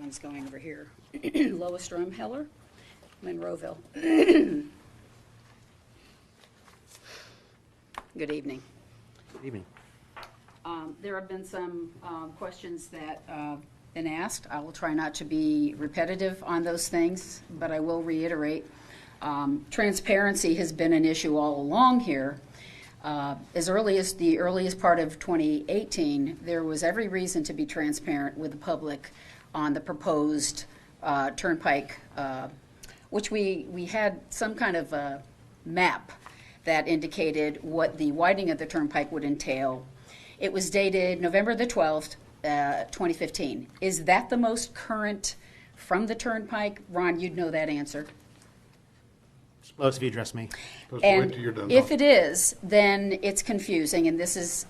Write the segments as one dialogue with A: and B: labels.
A: one's going over here. Lois Drumheller, Monroeville. Good evening.
B: Good evening.
A: There have been some questions that been asked. I will try not to be repetitive on those things, but I will reiterate. Transparency has been an issue all along here. As early as the earliest part of 2018, there was every reason to be transparent with the public on the proposed turnpike, which we had some kind of a map that indicated what the widening of the turnpike would entail. It was dated November the 12th, 2015. Is that the most current from the turnpike? Ron, you'd know that answer.
B: Lois, if you address me.
A: And if it is, then it's confusing, and this is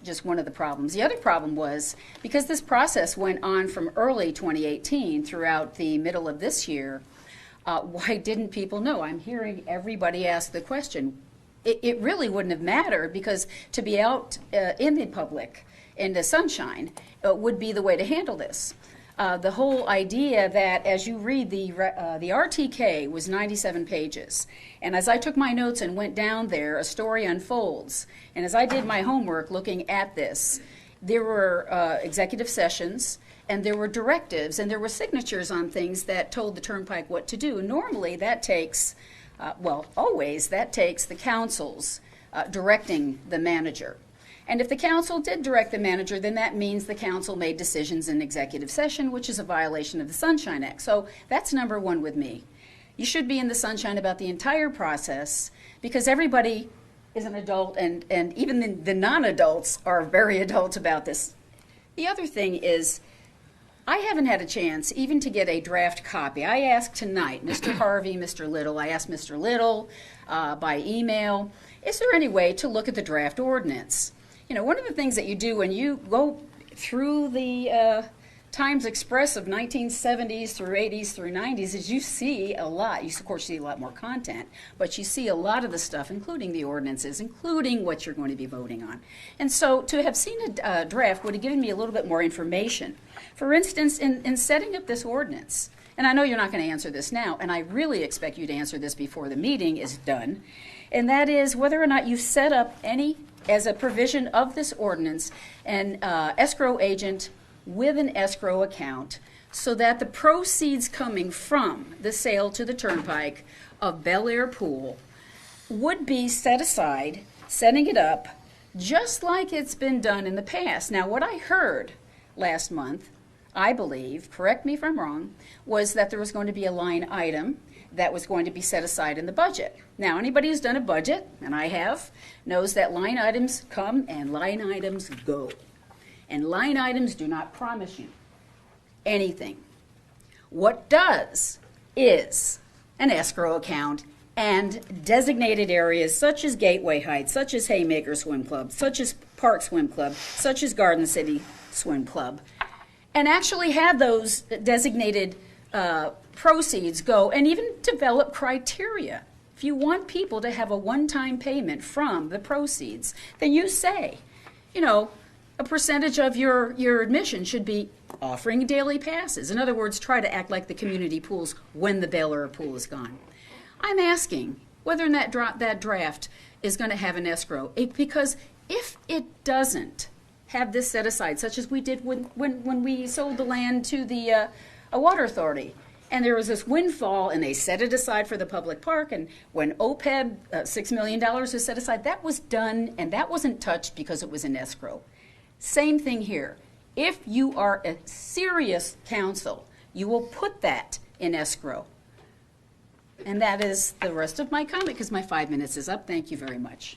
A: just one of the problems. The other problem was, because this process went on from early 2018 throughout the middle of this year, why didn't people know? I'm hearing everybody ask the question. It really wouldn't have mattered, because to be out in the public, in the sunshine, would be the way to handle this. The whole idea that, as you read, the RTK was 97 pages. And as I took my notes and went down there, a story unfolds. And as I did my homework looking at this, there were executive sessions, and there were directives, and there were signatures on things that told the turnpike what to do. Normally, that takes, always, that takes the councils directing the manager. And if the council did direct the manager, then that means the council made decisions in executive session, which is a violation of the Sunshine Act. So that's number one with me. You should be in the sunshine about the entire process, because everybody is an adult, and even the non-adults are very adult about this. The other thing is, I haven't had a chance even to get a draft copy. I asked tonight, Mr. Harvey, Mr. Little, I asked Mr. Little by email, is there any way to look at the draft ordinance? You know, one of the things that you do when you go through the Times Express of 1970s through 80s through 90s is you see a lot. You, of course, see a lot more content, but you see a lot of the stuff, including the ordinances, including what you're going to be voting on. And so to have seen a draft would have given me a little bit more information. For instance, in setting up this ordinance, and I know you're not going to answer this now, and I really expect you to answer this before the meeting is done, and that is whether or not you've set up any, as a provision of this ordinance, an escrow agent with an escrow account, so that the proceeds coming from the sale to the turnpike of Bel Air Pool would be set aside, setting it up just like it's been done in the past. Now, what I heard last month, I believe, correct me if I'm wrong, was that there was going to be a line item that was going to be set aside in the budget. Now, anybody who's done a budget, and I have, knows that line items come and line items go. And line items do not promise you anything. What does is an escrow account and designated areas such as Gateway Heights, such as Haymaker Swim Club, such as Park Swim Club, such as Garden City Swim Club, and actually have those designated proceeds go, and even develop criteria. If you want people to have a one-time payment from the proceeds, then you say, you know, a percentage of your admission should be offering daily passes. In other words, try to act like the community pools when the Bel Air Pool is gone. I'm asking whether or not that draft is going to have an escrow, because if it doesn't have this set aside, such as we did when we sold the land to the Water Authority, and there was this windfall, and they set it aside for the public park, and when OPEB, $6 million was set aside, that was done, and that wasn't touched because it was in escrow. Same thing here. If you are a serious council, you will put that in escrow. And that is the rest of my comment, because my 5 minutes is up. Thank you very much.